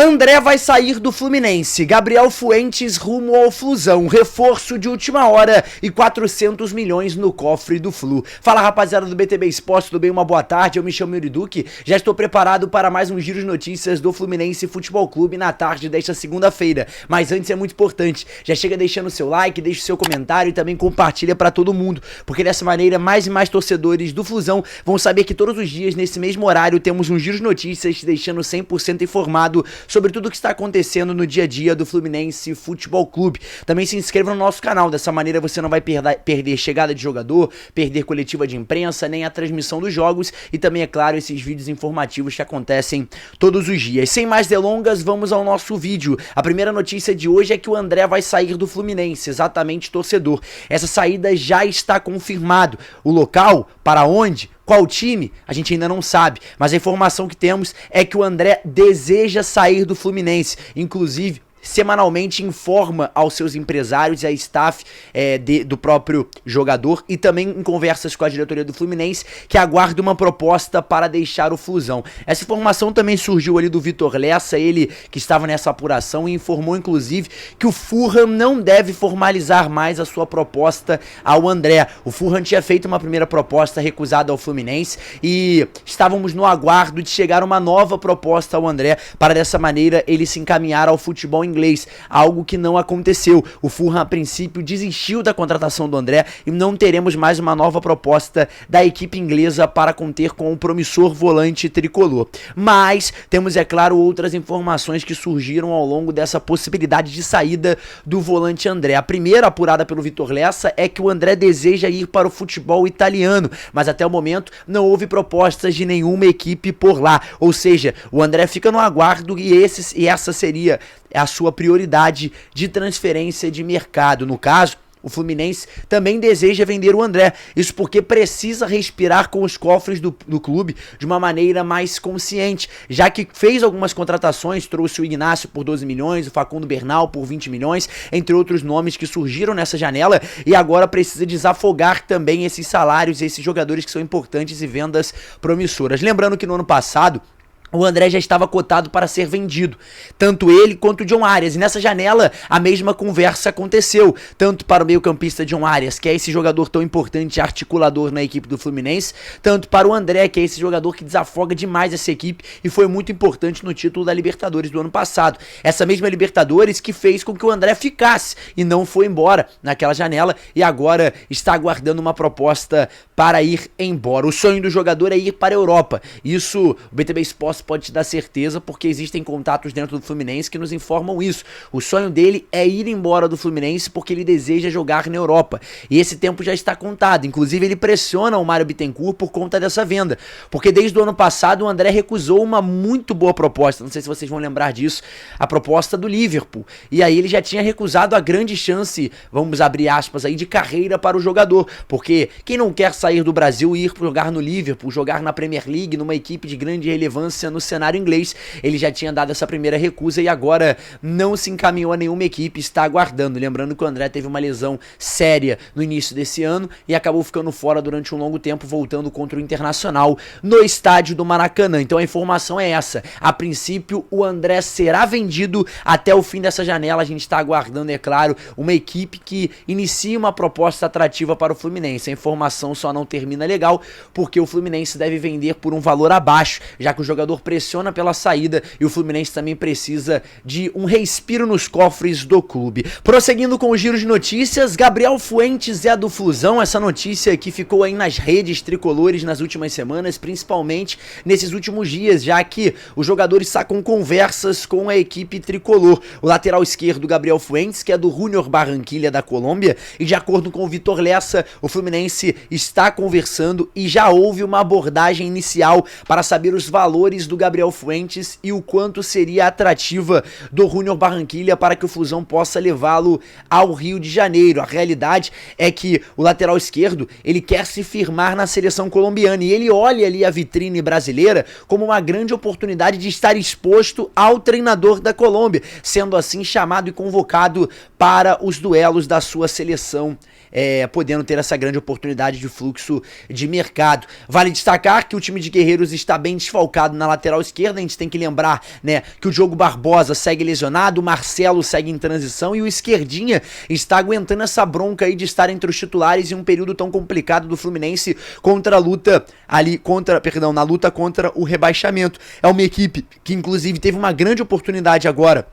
André vai sair do Fluminense, Gabriel Fuentes rumo ao Flusão, reforço de última hora e 400 milhões no cofre do Flu. Fala rapaziada do BTB Esporte, tudo bem? Uma boa tarde, eu me chamo Yuri Duque, já estou preparado para mais um giro de notícias do Fluminense Futebol Clube na tarde desta segunda-feira. Mas antes é muito importante, já chega deixando o seu like, deixa o seu comentário e também compartilha para todo mundo, porque dessa maneira mais e mais torcedores do Flusão vão saber que todos os dias nesse mesmo horário temos um giro de notícias te deixando 100% informado sobre tudo o que está acontecendo no dia a dia do Fluminense Futebol Clube. Também se inscreva no nosso canal, dessa maneira você não vai perder chegada de jogador, perder coletiva de imprensa, nem a transmissão dos jogos e também, é claro, esses vídeos informativos que acontecem todos os dias. Sem mais delongas, vamos ao nosso vídeo. A primeira notícia de hoje é que o André vai sair do Fluminense, exatamente, torcedor. Essa saída já está confirmado. O local, para onde? Qual time? A gente ainda não sabe, mas a informação que temos é que o André deseja sair do Fluminense, inclusive semanalmente informa aos seus empresários e a staff do próprio jogador e também em conversas com a diretoria do Fluminense que aguarda uma proposta para deixar o Flusão. Essa informação também surgiu ali do Vitor Lessa, ele que estava nessa apuração e informou inclusive que o Fulham não deve formalizar mais a sua proposta ao André. O Fulham tinha feito uma primeira proposta recusada ao Fluminense e estávamos no aguardo de chegar uma nova proposta ao André para dessa maneira ele se encaminhar ao futebol inglês, algo que não aconteceu. O Fulham a princípio desistiu da contratação do André e não teremos mais uma nova proposta da equipe inglesa para conter com o promissor volante tricolor. Mas temos, é claro, outras informações que surgiram ao longo dessa possibilidade de saída do volante André. A primeira, apurada pelo Vitor Lessa, é que o André deseja ir para o futebol italiano, mas até o momento não houve propostas de nenhuma equipe por lá, ou seja, o André fica no aguardo e essa seria a sua prioridade de transferência de mercado. No caso, o Fluminense também deseja vender o André, isso porque precisa respirar com os cofres do clube de uma maneira mais consciente, já que fez algumas contratações, trouxe o Ignacio por 12 milhões, o Facundo Bernal por 20 milhões, entre outros nomes que surgiram nessa janela, e agora precisa desafogar também esses salários, esses jogadores que são importantes e vendas promissoras. Lembrando que no ano passado o André já estava cotado para ser vendido, tanto ele quanto o John Arias, e nessa janela a mesma conversa aconteceu, tanto para o meio-campista John Arias, que é esse jogador tão importante, articulador na equipe do Fluminense, tanto para o André, que é esse jogador que desafoga demais essa equipe e foi muito importante no título da Libertadores do ano passado. Essa mesma Libertadores que fez com que o André ficasse e não foi embora naquela janela e agora está aguardando uma proposta para ir embora. O sonho do jogador é ir para a Europa, isso o BTB Esporte pode te dar certeza, porque existem contatos dentro do Fluminense que nos informam isso. O sonho dele é ir embora do Fluminense porque ele deseja jogar na Europa. E esse tempo já está contado. Inclusive, ele pressiona o Mário Bittencourt por conta dessa venda. Porque desde o ano passado o André recusou uma muito boa proposta. Não sei se vocês vão lembrar disso. A proposta do Liverpool. E aí ele já tinha recusado a grande chance, vamos abrir aspas aí, de carreira para o jogador. Porque quem não quer sair do Brasil e ir jogar no Liverpool, jogar na Premier League, numa equipe de grande relevância no cenário inglês, ele já tinha dado essa primeira recusa e agora não se encaminhou a nenhuma equipe, está aguardando. Lembrando que o André teve uma lesão séria no início desse ano e acabou ficando fora durante um longo tempo, voltando contra o Internacional no estádio do Maracanã. Então a informação é essa. A princípio o André será vendido até o fim dessa janela. A gente está aguardando, é claro, uma equipe que inicie uma proposta atrativa para o Fluminense. A informação só não termina legal porque o Fluminense deve vender por um valor abaixo, já que o jogador pressiona pela saída e o Fluminense também precisa de um respiro nos cofres do clube. Prosseguindo com o giro de notícias, Gabriel Fuentes é do Flusão. Essa notícia que ficou aí nas redes tricolores nas últimas semanas, principalmente nesses últimos dias, já que os jogadores sacam conversas com a equipe tricolor. O lateral esquerdo Gabriel Fuentes, que é do Junior Barranquilla da Colômbia, e de acordo com o Vitor Lessa, o Fluminense está conversando e já houve uma abordagem inicial para saber os valores do Gabriel Fuentes e o quanto seria atrativa do Junior Barranquilla para que o Flusão possa levá-lo ao Rio de Janeiro. A realidade é que o lateral esquerdo, ele quer se firmar na seleção colombiana e ele olha ali a vitrine brasileira como uma grande oportunidade de estar exposto ao treinador da Colômbia, sendo assim chamado e convocado para os duelos da sua seleção podendo ter essa grande oportunidade de fluxo de mercado. Vale destacar que o time de Guerreiros está bem desfalcado na lateral esquerda. A gente tem que lembrar, né, que o Diogo Barbosa segue lesionado, o Marcelo segue em transição e o Esquerdinha está aguentando essa bronca aí de estar entre os titulares em um período tão complicado do Fluminense na luta contra o rebaixamento. É uma equipe que inclusive teve uma grande oportunidade agora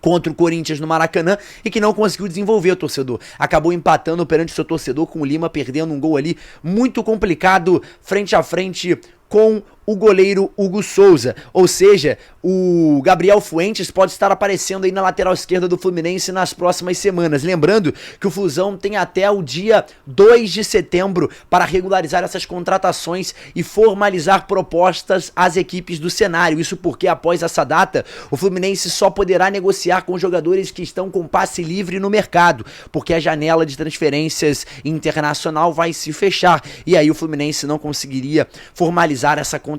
contra o Corinthians no Maracanã e que não conseguiu desenvolver, o torcedor. Acabou empatando perante o seu torcedor, com o Lima perdendo um gol ali muito complicado frente a frente com o goleiro Hugo Souza. Ou seja, o Gabriel Fuentes pode estar aparecendo aí na lateral esquerda do Fluminense nas próximas semanas. Lembrando que o Flusão tem até o dia 2 de setembro para regularizar essas contratações e formalizar propostas às equipes do cenário. Isso porque após essa data, o Fluminense só poderá negociar com jogadores que estão com passe livre no mercado, porque a janela de transferências internacional vai se fechar. E aí o Fluminense não conseguiria formalizar essa contratação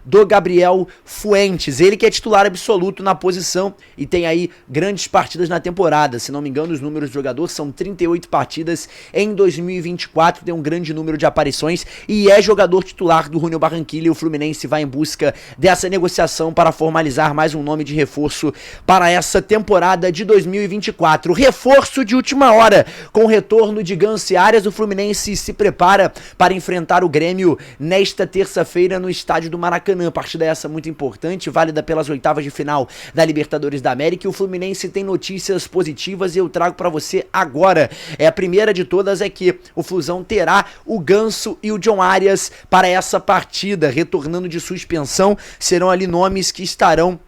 do Gabriel Fuentes, ele que é titular absoluto na posição e tem aí grandes partidas na temporada. Se não me engano, os números do jogador são 38 partidas em 2024, tem um grande número de aparições e é jogador titular do Junior Barranquilla. E o Fluminense vai em busca dessa negociação para formalizar mais um nome de reforço para essa temporada de 2024. Reforço de última hora, com o retorno de Ganso e Arias, o Fluminense se prepara para enfrentar o Grêmio nesta terça-feira no estádio do Maracanã. Partida essa muito importante, válida pelas oitavas de final da Libertadores da América, e o Fluminense tem notícias positivas e eu trago pra você agora. A primeira de todas é que o Flusão terá o Ganso e o John Arias para essa partida, retornando de suspensão. Serão ali nomes que estarão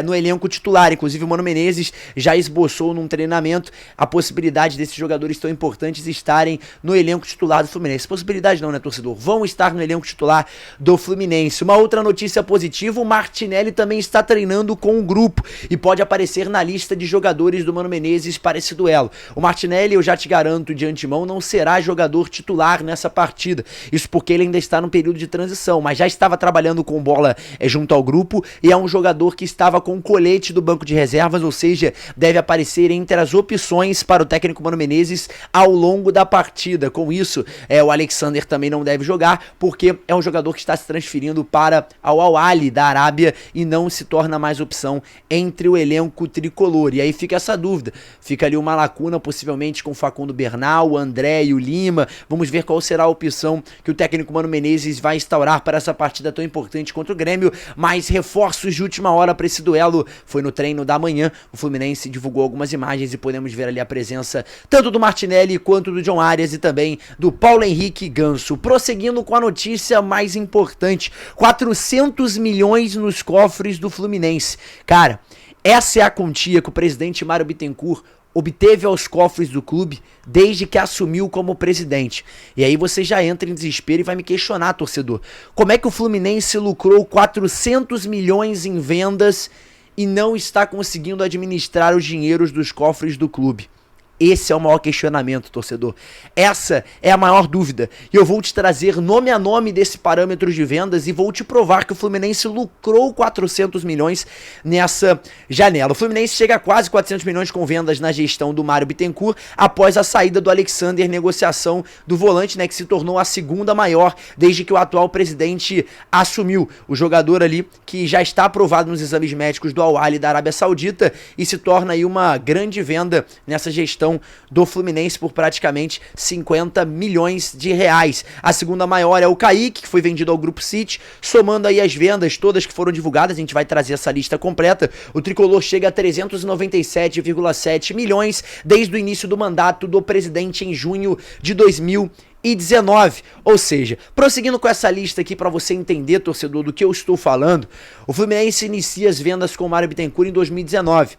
no elenco titular. Inclusive o Mano Menezes já esboçou num treinamento a possibilidade desses jogadores tão importantes estarem no elenco titular do Fluminense. Possibilidade não, né, torcedor? Vão estar no elenco titular do Fluminense. Uma outra notícia positiva: o Martinelli também está treinando com o grupo e pode aparecer na lista de jogadores do Mano Menezes para esse duelo. O Martinelli, eu já te garanto de antemão, não será jogador titular nessa partida. Isso porque ele ainda está no período de transição, mas já estava trabalhando com bola junto ao grupo e é um jogador que estava com o colete do banco de reservas, ou seja, deve aparecer entre as opções para o técnico Mano Menezes ao longo da partida. Com isso, o Alexander também não deve jogar, porque é um jogador que está se transferindo para Al Ahly da Arábia e não se torna mais opção entre o elenco tricolor. E aí fica essa dúvida, fica ali uma lacuna possivelmente com o Facundo Bernal, o André e o Lima. Vamos ver qual será a opção que o técnico Mano Menezes vai instaurar para essa partida tão importante contra o Grêmio. Mais reforços de última hora para esse duelo foi no treino da manhã. O Fluminense divulgou algumas imagens e podemos ver ali a presença tanto do Martinelli quanto do John Arias e também do Paulo Henrique Ganso. Prosseguindo com a notícia mais importante: 400 milhões nos cofres do Fluminense. Cara, essa é a quantia que o presidente Mário Bittencourt obteve aos cofres do clube desde que assumiu como presidente. E aí você já entra em desespero e vai me questionar, torcedor. Como é que o Fluminense lucrou 400 milhões em vendas e não está conseguindo administrar os dinheiros dos cofres do clube? Esse é o maior questionamento, torcedor. Essa é a maior dúvida. E eu vou te trazer nome a nome desse parâmetro de vendas e vou te provar que o Fluminense lucrou 400 milhões nessa janela. O Fluminense chega a quase 400 milhões com vendas na gestão do Mário Bittencourt após a saída do Alexander, negociação do volante, né, que se tornou a segunda maior desde que o atual presidente assumiu. O jogador ali que já está aprovado nos exames médicos do Al Ahly da Arábia Saudita e se torna aí uma grande venda nessa gestão do Fluminense por praticamente 50 milhões de reais. A segunda maior é o Kaique, que foi vendido ao Grupo City. Somando aí as vendas todas que foram divulgadas, a gente vai trazer essa lista completa, o tricolor chega a 397,7 milhões desde o início do mandato do presidente em junho de 2019. Ou seja, prosseguindo com essa lista aqui para você entender, torcedor, do que eu estou falando, o Fluminense inicia as vendas com o Mário Bittencourt em 2019.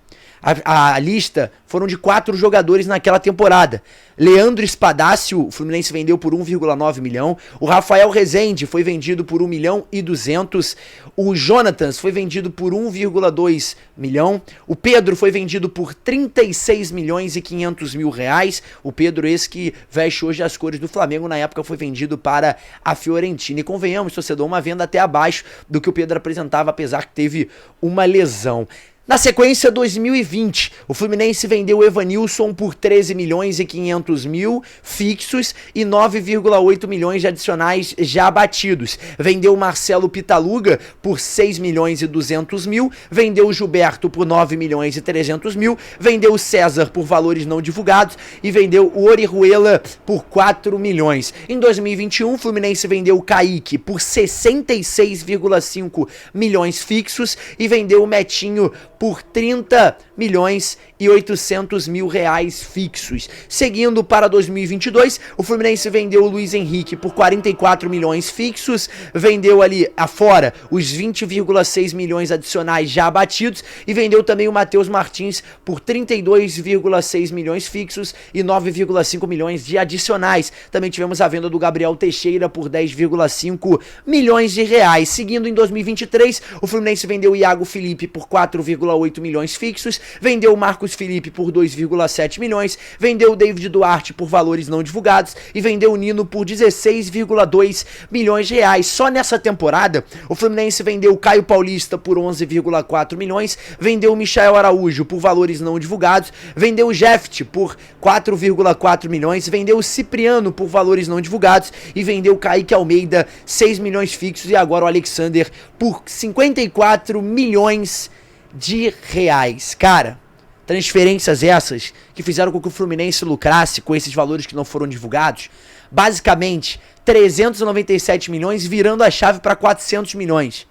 A lista foram de 4 jogadores naquela temporada. Leandro Espadácio, o Fluminense vendeu por 1,9 milhão. O Rafael Rezende foi vendido por 1 milhão e 200. O Jonatas foi vendido por 1,2 milhão. O Pedro foi vendido por 36 milhões e 500 mil reais. O Pedro, esse que veste hoje as cores do Flamengo, na época foi vendido para a Fiorentina. E convenhamos, torcedor, uma venda até abaixo do que o Pedro apresentava, apesar que teve uma lesão. Na sequência, 2020, o Fluminense vendeu o Evanilson por 13 milhões e 500 mil fixos e 9,8 milhões de adicionais já batidos. Vendeu o Marcelo Pitaluga por 6 milhões e 200 mil, vendeu o Gilberto por 9 milhões e 300 mil, vendeu o César por valores não divulgados e vendeu o Orihuela por 4 milhões. Em 2021, o Fluminense vendeu o Kaique por 66,5 milhões fixos e vendeu o Metinho por 30 milhões e 800 mil reais fixos. Seguindo para 2022, o Fluminense vendeu o Luiz Henrique por 44 milhões fixos, vendeu ali afora os 20,6 milhões adicionais já abatidos e vendeu também o Matheus Martins por 32,6 milhões fixos e 9,5 milhões de adicionais. Também tivemos a venda do Gabriel Teixeira por 10,5 milhões de reais. Seguindo em 2023, o Fluminense vendeu o Iago Felipe por 4,8 milhões fixos, vendeu o Marcos Felipe por 2,7 milhões, vendeu o David Duarte por valores não divulgados e vendeu o Nino por 16,2 milhões de reais. Só nessa temporada, o Fluminense vendeu o Caio Paulista por 11,4 milhões, vendeu o Michael Araújo por valores não divulgados, vendeu o Jeft por 4,4 milhões, vendeu o Cipriano por valores não divulgados e vendeu o Kaique Almeida 6 milhões fixos e agora o Alexander por 54 milhões de reais. Cara, transferências essas que fizeram com que o Fluminense lucrasse com esses valores que não foram divulgados. Basicamente, 397 milhões virando a chave para 400 milhões.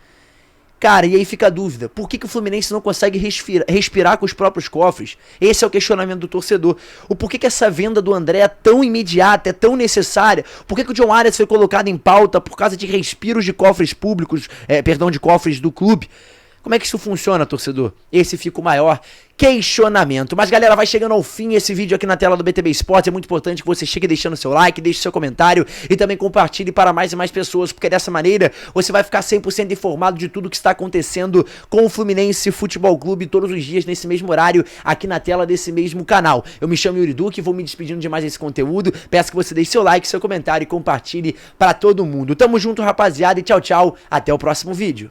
Cara, e aí fica a dúvida, por que o Fluminense não consegue respirar com os próprios cofres? Esse é o questionamento do torcedor. O porquê que essa venda do André é tão imediata, é tão necessária? Por que o John Arias foi colocado em pauta por causa de respiros de cofres públicos, de cofres do clube? Como é que isso funciona, torcedor? Esse fica o maior questionamento. Mas, galera, vai chegando ao fim esse vídeo aqui na tela do BTB Esportes. É muito importante que você chegue deixando seu like, deixe seu comentário e também compartilhe para mais e mais pessoas, porque dessa maneira você vai ficar 100% informado de tudo que está acontecendo com o Fluminense Futebol Clube todos os dias, nesse mesmo horário, aqui na tela desse mesmo canal. Eu me chamo Yuri Duque, vou me despedindo de mais esse conteúdo. Peço que você deixe seu like, seu comentário e compartilhe para todo mundo. Tamo junto, rapaziada, e tchau, tchau. Até o próximo vídeo.